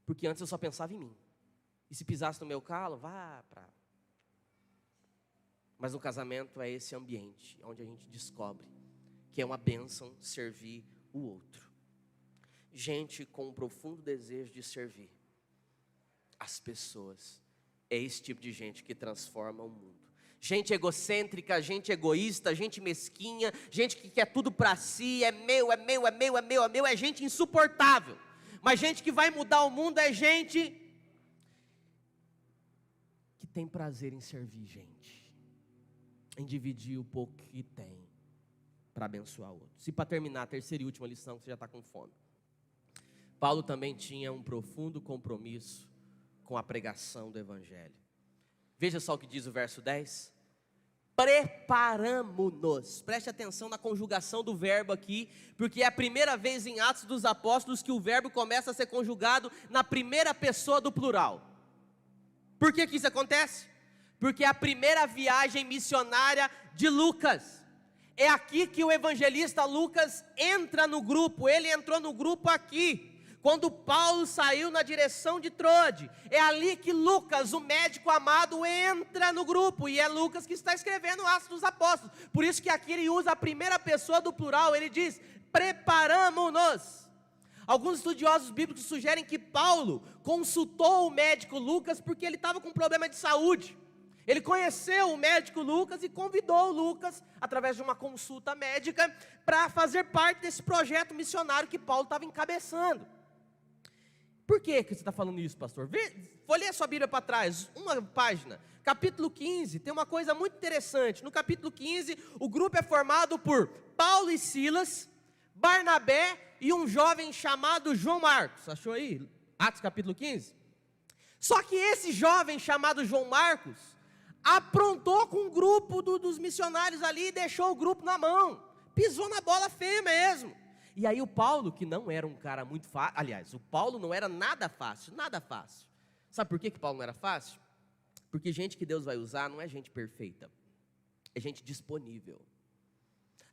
porque antes eu só pensava em mim, e se pisasse no meu calo, vá para... Mas no casamento é esse ambiente onde a gente descobre que é uma bênção servir o outro. Gente com um profundo desejo de servir as pessoas, é esse tipo de gente que transforma o mundo. Gente egocêntrica, gente egoísta, gente mesquinha, gente que quer tudo para si, é meu, é meu, é meu, é meu, é meu, é gente insuportável. Mas gente que vai mudar o mundo é gente que tem prazer em servir gente. em dividir o pouco que tem para abençoar outros. E para terminar, a terceira e última lição, que você já está com fome. Paulo também tinha um profundo compromisso com a pregação do Evangelho. Veja só o que diz o verso 10. Preparamo-nos. Preste atenção na conjugação do verbo aqui, porque é a primeira vez em Atos dos Apóstolos que o verbo começa a ser conjugado na primeira pessoa do plural. Por que isso acontece? Porque é a primeira viagem missionária de Lucas. É aqui que o evangelista Lucas entra no grupo. Ele entrou no grupo aqui, quando Paulo saiu na direção de Troade. É ali que Lucas, o médico amado, entra no grupo. E é Lucas que está escrevendo Atos dos Apóstolos. Por isso que aqui ele usa a primeira pessoa do plural. Ele diz, preparamo-nos. Alguns estudiosos bíblicos sugerem que Paulo consultou o médico Lucas porque ele estava com um problema de saúde. Ele conheceu o médico Lucas e convidou o Lucas, através de uma consulta médica, para fazer parte desse projeto missionário que Paulo estava encabeçando. Por que você está falando isso, pastor? Folheie a sua Bíblia para trás, uma página. Capítulo 15, tem uma coisa muito interessante. No capítulo 15, o grupo é formado por Paulo e Silas, Barnabé e um jovem chamado João Marcos. Achou aí? Atos capítulo 15? Só que esse jovem chamado João Marcos aprontou com o grupo dos missionários ali e deixou o grupo na mão. Pisou na bola feia mesmo. E aí o Paulo, que não era um cara muito fácil, aliás, o Paulo não era nada fácil, nada fácil. Sabe por que Paulo não era fácil? Porque gente que Deus vai usar não é gente perfeita, é gente disponível.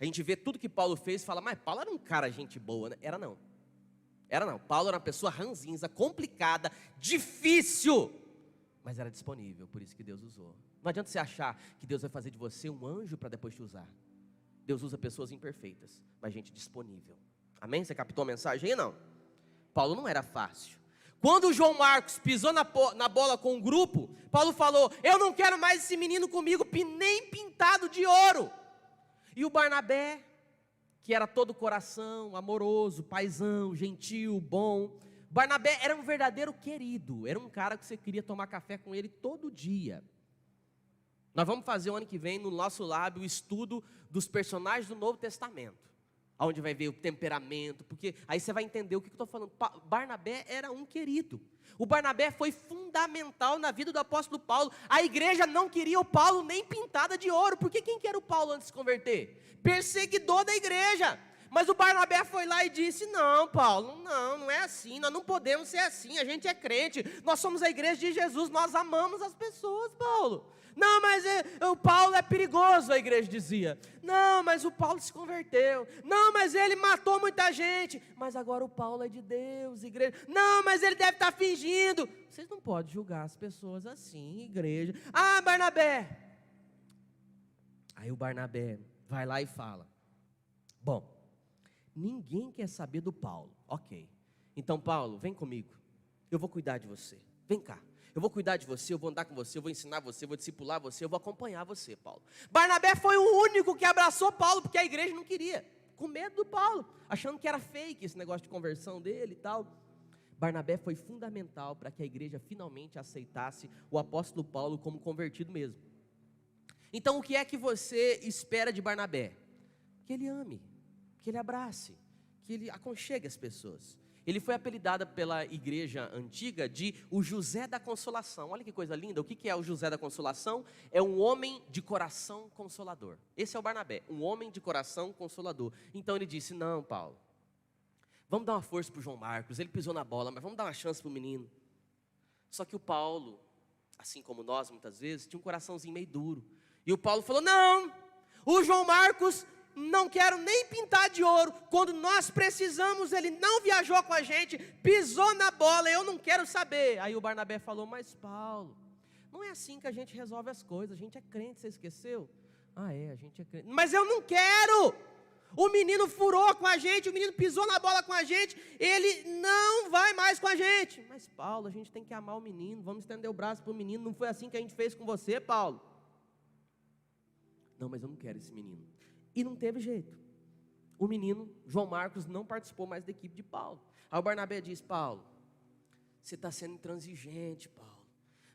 A gente vê tudo que Paulo fez e fala, mas Paulo era um cara gente boa, né? Era não. Paulo era uma pessoa ranzinza, complicada, difícil, mas era disponível, por isso que Deus usou. Não adianta você achar que Deus vai fazer de você um anjo para depois te usar. Deus usa pessoas imperfeitas, mas gente disponível. Amém? Você captou a mensagem aí, não? Paulo não era fácil. Quando o João Marcos pisou na bola com o grupo, Paulo falou, eu não quero mais esse menino comigo, nem pintado de ouro. E o Barnabé, que era todo coração, amoroso, paizão, gentil, bom. Barnabé era um verdadeiro querido, era um cara que você queria tomar café com ele todo dia. Nós vamos fazer o ano que vem no nosso lab o estudo dos personagens do Novo Testamento, onde vai ver o temperamento, porque aí você vai entender o que eu estou falando. Barnabé era um querido. O Barnabé foi fundamental na vida do apóstolo Paulo. A igreja não queria o Paulo nem pintada de ouro, porque quem que era o Paulo antes de se converter? Perseguidor da igreja. Mas o Barnabé foi lá e disse, não Paulo, não é assim, nós não podemos ser assim, a gente é crente, nós somos a igreja de Jesus, nós amamos as pessoas, Paulo. Não, mas o Paulo é perigoso, a igreja dizia. Não, mas o Paulo se converteu. Não, mas ele matou muita gente. Mas agora o Paulo é de Deus, igreja. Não, mas ele deve estar fingindo. Vocês não podem julgar as pessoas assim, igreja. Ah, Barnabé. Aí o Barnabé vai lá e fala, bom, ninguém quer saber do Paulo. Ok, então Paulo, vem comigo. Eu vou cuidar de você. Vem cá. Eu vou cuidar de você, eu vou andar com você, eu vou ensinar você, eu vou discipular você, eu vou acompanhar você, Paulo. Barnabé foi o único que abraçou Paulo, porque a igreja não queria, com medo do Paulo, achando que era fake esse negócio de conversão dele e tal. Barnabé foi fundamental para que a igreja finalmente aceitasse o apóstolo Paulo como convertido mesmo. Então o que é que você espera de Barnabé? Que ele ame, que ele abrace, que ele aconchegue as pessoas. Ele foi apelidado pela igreja antiga de o José da Consolação. Olha que coisa linda, o que é o José da Consolação? É um homem de coração consolador. Esse é o Barnabé, um homem de coração consolador. Então ele disse, não Paulo, vamos dar uma força para o João Marcos, ele pisou na bola, mas vamos dar uma chance para o menino. Só que o Paulo, assim como nós muitas vezes, tinha um coraçãozinho meio duro. E o Paulo falou, não, o João Marcos não quero nem pintar de ouro, quando nós precisamos, ele não viajou com a gente, pisou na bola, eu não quero saber. Aí o Barnabé falou, mas Paulo, não é assim que a gente resolve as coisas, a gente é crente, você esqueceu? Ah é, a gente é crente, mas eu não quero, o menino furou com a gente, o menino pisou na bola com a gente, ele não vai mais com a gente. Mas Paulo, a gente tem que amar o menino, vamos estender o braço para o menino, não foi assim que a gente fez com você, Paulo? Não, mas eu não quero esse menino. E não teve jeito. O menino, João Marcos, não participou mais da equipe de Paulo. Aí o Barnabé diz, Paulo, você está sendo intransigente, Paulo.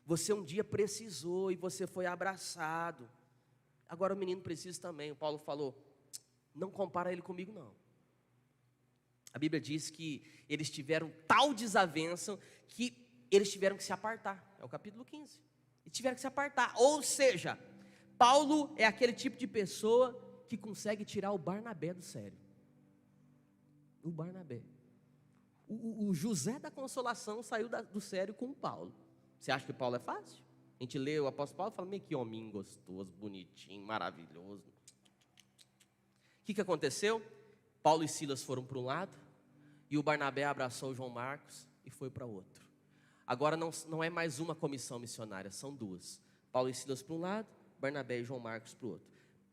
Você um dia precisou e você foi abraçado. Agora o menino precisa também. O Paulo falou, não compara ele comigo não. A Bíblia diz que eles tiveram tal desavença que eles tiveram que se apartar. É o capítulo 15. E tiveram que se apartar. Ou seja, Paulo é aquele tipo de pessoa que consegue tirar o Barnabé do sério. O Barnabé. O José da Consolação saiu do sério com o Paulo. Você acha que Paulo é fácil? A gente lê o apóstolo Paulo e fala, meio que hominho gostoso, bonitinho, maravilhoso. O que aconteceu? Paulo e Silas foram para um lado, e o Barnabé abraçou o João Marcos e foi para outro. Agora não é mais uma comissão missionária, são duas. Paulo e Silas para um lado, Barnabé e João Marcos para o outro.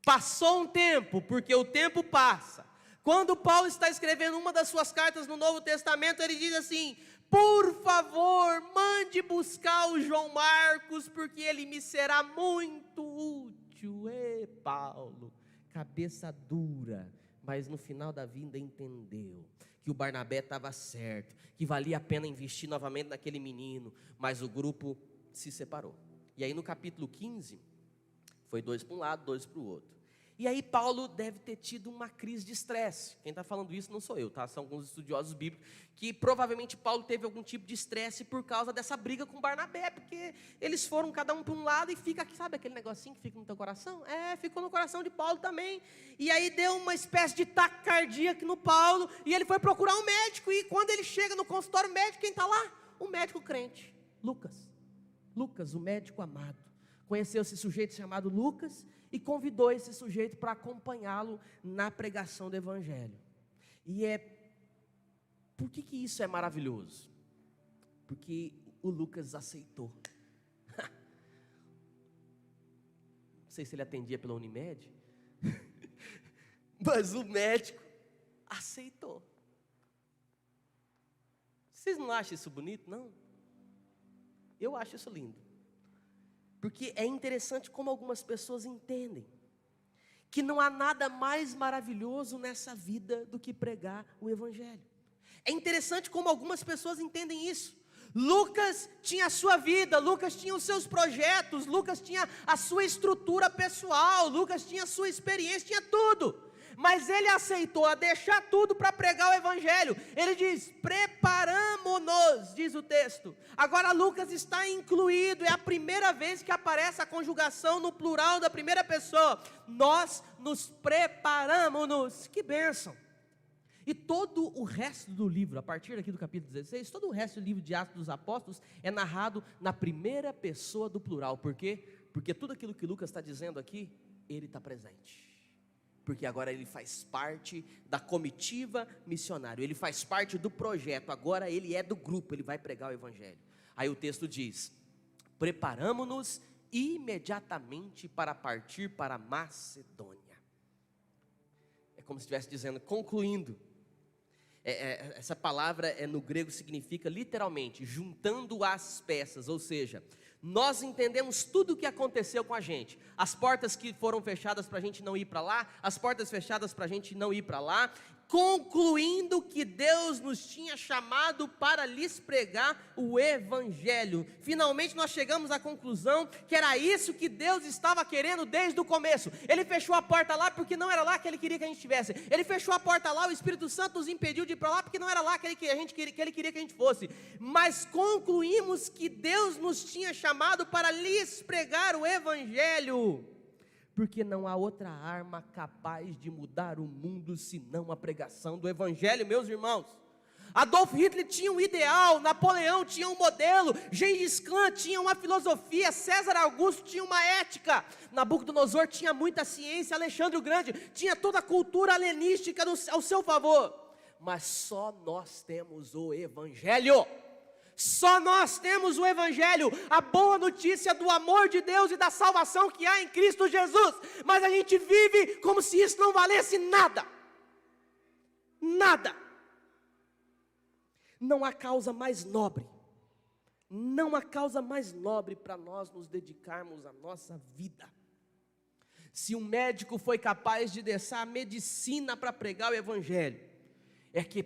Passou um tempo, porque o tempo passa. Quando Paulo está escrevendo uma das suas cartas no Novo Testamento, ele diz assim, por favor, mande buscar o João Marcos, porque ele me será muito útil. Paulo, cabeça dura, mas no final da vida entendeu que o Barnabé estava certo, que valia a pena investir novamente naquele menino, mas o grupo se separou. E aí no capítulo 15, foi 2 para um lado, 2 para o outro. E aí Paulo deve ter tido uma crise de estresse. Quem está falando isso não sou eu, tá? São alguns estudiosos bíblicos, que provavelmente Paulo teve algum tipo de estresse por causa dessa briga com Barnabé, porque eles foram cada um para um lado e fica aqui, sabe aquele negocinho que fica no teu coração? Ficou no coração de Paulo também. E aí deu uma espécie de taquicardia aqui no Paulo, e ele foi procurar um médico, e quando ele chega no consultório médico, quem está lá? O médico crente, Lucas, o médico amado. Conheceu esse sujeito chamado Lucas e convidou esse sujeito para acompanhá-lo na pregação do Evangelho. Por que isso é maravilhoso? Porque o Lucas aceitou. Não sei se ele atendia pela Unimed, mas o médico aceitou. Vocês não acham isso bonito, não? Eu acho isso lindo. Porque é interessante como algumas pessoas entendem que não há nada mais maravilhoso nessa vida do que pregar o Evangelho. É interessante como algumas pessoas entendem isso. Lucas tinha a sua vida, Lucas tinha os seus projetos, Lucas tinha a sua estrutura pessoal, Lucas tinha a sua experiência, tinha tudo. Mas ele aceitou a deixar tudo para pregar o Evangelho. Ele diz, preparamo-nos, diz o texto. Agora Lucas está incluído, é a primeira vez que aparece a conjugação no plural da primeira pessoa. Nós nos preparamos-nos, que bênção. E todo o resto do livro, a partir daqui do capítulo 16, todo o resto do livro de Atos dos Apóstolos é narrado na primeira pessoa do plural. Por quê? Porque tudo aquilo que Lucas está dizendo aqui, ele está presente. Porque agora ele faz parte da comitiva missionária, ele faz parte do projeto, agora ele é do grupo, ele vai pregar o Evangelho. Aí o texto diz, preparamo-nos imediatamente para partir para a Macedônia. É como se estivesse dizendo, concluindo, essa palavra no grego significa literalmente, juntando as peças, ou seja, nós entendemos tudo o que aconteceu com a gente, as portas que foram fechadas para a gente não ir para lá, as portas fechadas para a gente não ir para lá, concluindo que Deus nos tinha chamado para lhes pregar o Evangelho. Finalmente nós chegamos à conclusão que era isso que Deus estava querendo desde o começo. Ele fechou a porta lá porque não era lá que Ele queria que a gente estivesse. Ele fechou a porta lá, o Espírito Santo nos impediu de ir para lá porque não era lá que Ele queria que a gente fosse. Mas concluímos que Deus nos tinha chamado para lhes pregar o Evangelho. Porque não há outra arma capaz de mudar o mundo senão a pregação do Evangelho, meus irmãos. Adolf Hitler tinha um ideal, Napoleão tinha um modelo, Gengis Khan tinha uma filosofia, César Augusto tinha uma ética, Nabucodonosor tinha muita ciência, Alexandre o Grande tinha toda a cultura helenística ao seu favor. Mas só nós temos o Evangelho. Só nós temos o Evangelho, a boa notícia do amor de Deus e da salvação que há em Cristo Jesus, mas a gente vive como se isso não valesse nada, nada. Não há causa mais nobre, não há causa mais nobre para nós nos dedicarmos à nossa vida. Se um médico foi capaz de deixar a medicina para pregar o Evangelho,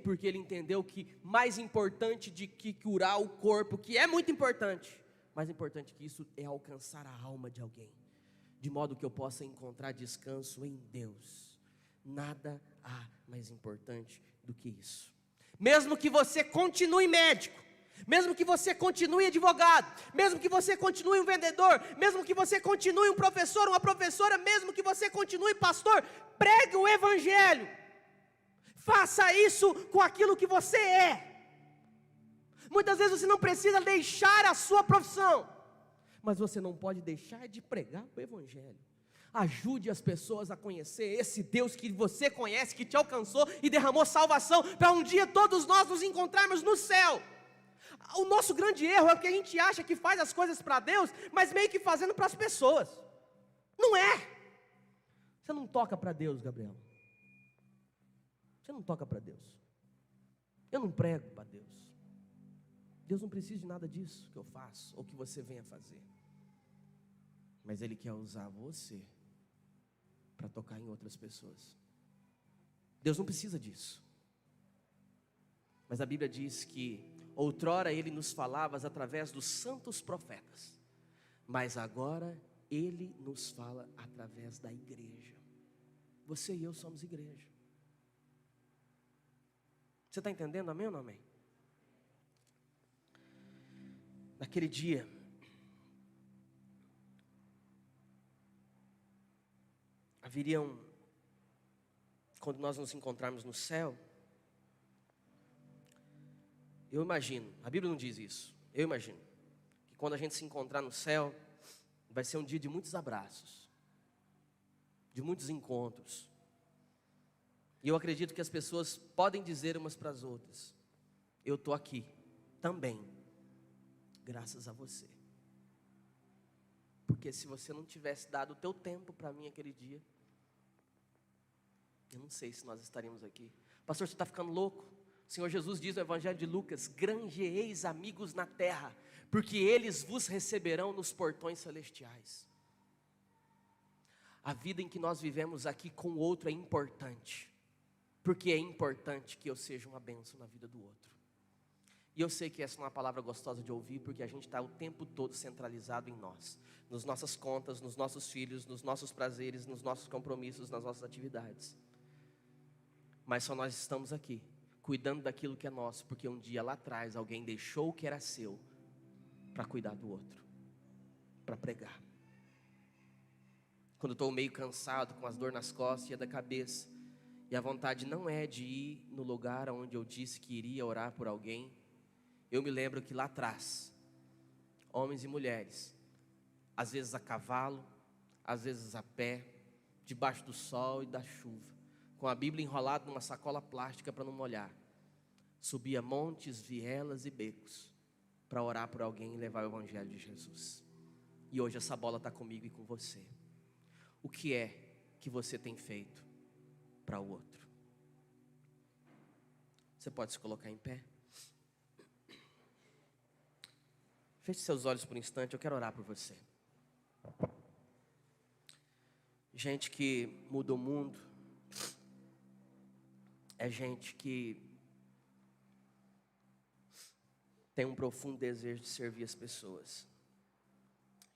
porque ele entendeu que mais importante de que curar o corpo, que é muito importante, mais importante que isso é alcançar a alma de alguém. de modo que eu possa encontrar descanso em Deus. Nada há mais importante do que isso. Mesmo que você continue médico, mesmo que você continue advogado, mesmo que você continue um vendedor, mesmo que você continue um professor, uma professora, mesmo que você continue pastor, pregue o evangelho. Faça isso com aquilo que você é. Muitas vezes você não precisa deixar a sua profissão, mas você não pode deixar de pregar o evangelho. Ajude as pessoas a conhecer esse Deus que você conhece, que te alcançou e derramou salvação, para um dia todos nós nos encontrarmos no céu. O nosso grande erro é que a gente acha que faz as coisas para Deus, mas meio que fazendo para as pessoas. Não é. Você não toca para Deus, Gabriel. Você não toca para Deus. Eu não prego para Deus. Deus não precisa de nada disso que eu faço ou que você venha fazer. Mas Ele quer usar você para tocar em outras pessoas. Deus não precisa disso. Mas a Bíblia diz que outrora Ele nos falava através dos santos profetas, mas agora Ele nos fala através da igreja. Você e eu somos igreja. Você está entendendo, amém ou não amém? Naquele dia, quando nós nos encontrarmos no céu, eu imagino, a Bíblia não diz isso, eu imagino, que quando a gente se encontrar no céu, vai ser um dia de muitos abraços, de muitos encontros. E eu acredito que as pessoas podem dizer umas para as outras: eu estou aqui também, graças a você. Porque se você não tivesse dado o teu tempo para mim aquele dia, eu não sei se nós estaríamos aqui. Pastor, você está ficando louco? O Senhor Jesus diz no Evangelho de Lucas: granjeeis amigos na terra, porque eles vos receberão nos portões celestiais. A vida em que nós vivemos aqui com o outro é importante, porque é importante que eu seja uma bênção na vida do outro. E eu sei que essa não é uma palavra gostosa de ouvir, porque a gente está o tempo todo centralizado em nós, nas nossas contas, nos nossos filhos, nos nossos prazeres, nos nossos compromissos, nas nossas atividades. Mas só nós estamos aqui, cuidando daquilo que é nosso, porque um dia lá atrás alguém deixou o que era seu para cuidar do outro, para pregar. Quando eu estou meio cansado, com as dores nas costas e a da cabeça, e a vontade não é de ir no lugar onde eu disse que iria orar por alguém, eu me lembro que lá atrás, homens e mulheres, às vezes a cavalo, às vezes a pé, debaixo do sol e da chuva, com a Bíblia enrolada numa sacola plástica para não molhar, subia montes, vielas e becos para orar por alguém e levar o Evangelho de Jesus. E hoje essa bola está comigo e com você. O que é que você tem feito para o outro? Você pode se colocar em pé? Feche seus olhos por um instante, eu quero orar por você. Gente que muda o mundo é gente que tem um profundo desejo de servir as pessoas.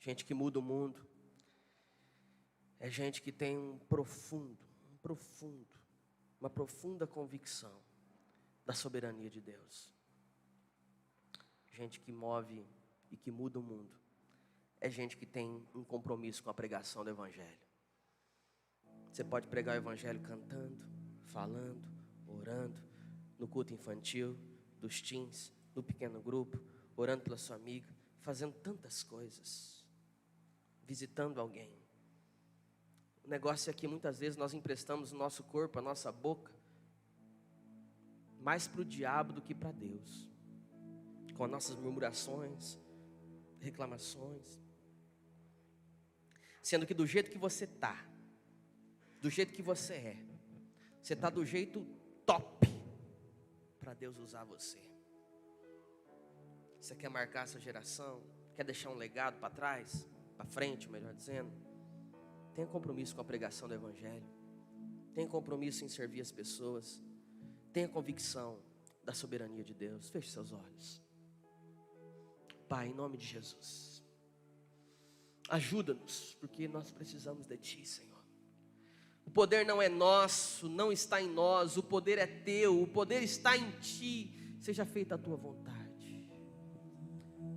Gente que muda o mundo é gente que tem uma profunda convicção da soberania de Deus. Gente que move e que muda o mundo é gente que tem um compromisso com a pregação do Evangelho. Você pode pregar o Evangelho cantando, falando, orando, no culto infantil, dos teens, no pequeno grupo, orando pela sua amiga, fazendo tantas coisas, visitando alguém. O negócio é que muitas vezes nós emprestamos o nosso corpo, a nossa boca, mais para o diabo do que para Deus, com as nossas murmurações, reclamações, sendo que do jeito que você está, do jeito que você é, você está do jeito top para Deus usar você. Você quer marcar essa geração? Quer deixar um legado para trás? Para frente, melhor dizendo? Tenha compromisso com a pregação do Evangelho. Tenha compromisso em servir as pessoas. Tenha convicção da soberania de Deus. Feche seus olhos. Pai, em nome de Jesus, Ajuda-nos, porque nós precisamos de Ti, Senhor. O poder não é nosso, não está em nós, o poder é Teu, o poder está em Ti. Seja feita a Tua vontade.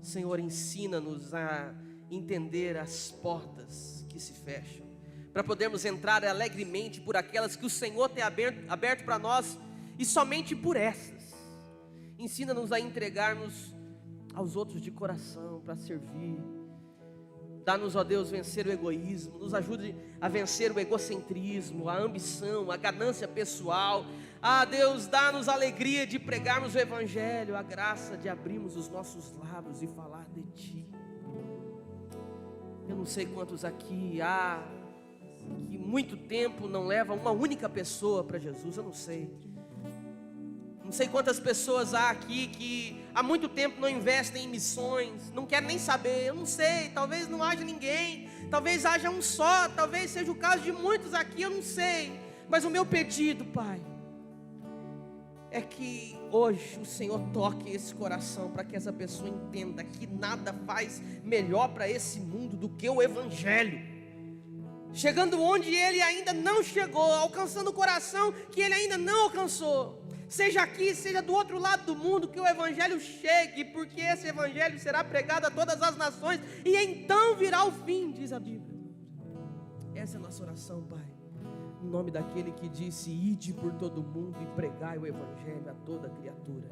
Senhor, ensina-nos a entender as portas que se fecham, para podermos entrar alegremente por aquelas que o Senhor tem aberto para nós, e somente por essas. Ensina-nos a entregarmos aos outros de coração, para servir. Dá-nos, ó Deus, vencer o egoísmo, nos ajude a vencer o egocentrismo, a ambição, a ganância pessoal. Deus, dá-nos a alegria de pregarmos o Evangelho, a graça de abrirmos os nossos lábios e falar de Ti. Eu não sei quantos aqui há que muito tempo não leva uma única pessoa para Jesus, eu não sei. Não sei quantas pessoas há aqui que há muito tempo não investem em missões, não querem nem saber, eu não sei, talvez não haja ninguém, talvez haja um só, talvez seja o caso de muitos aqui, eu não sei. Mas o meu pedido, Pai, é que hoje o Senhor toque esse coração, para que essa pessoa entenda que nada faz melhor para esse mundo do que o Evangelho. Chegando onde ele ainda não chegou, alcançando o coração que ele ainda não alcançou. Seja aqui, seja do outro lado do mundo, que o Evangelho chegue, porque esse Evangelho será pregado a todas as nações, e então virá o fim, diz a Bíblia. Essa é a nossa oração, Pai, em nome daquele que disse: ide por todo mundo e pregai o Evangelho a toda criatura.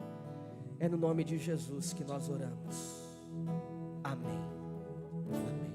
É no nome de Jesus que nós oramos. Amém. Amém.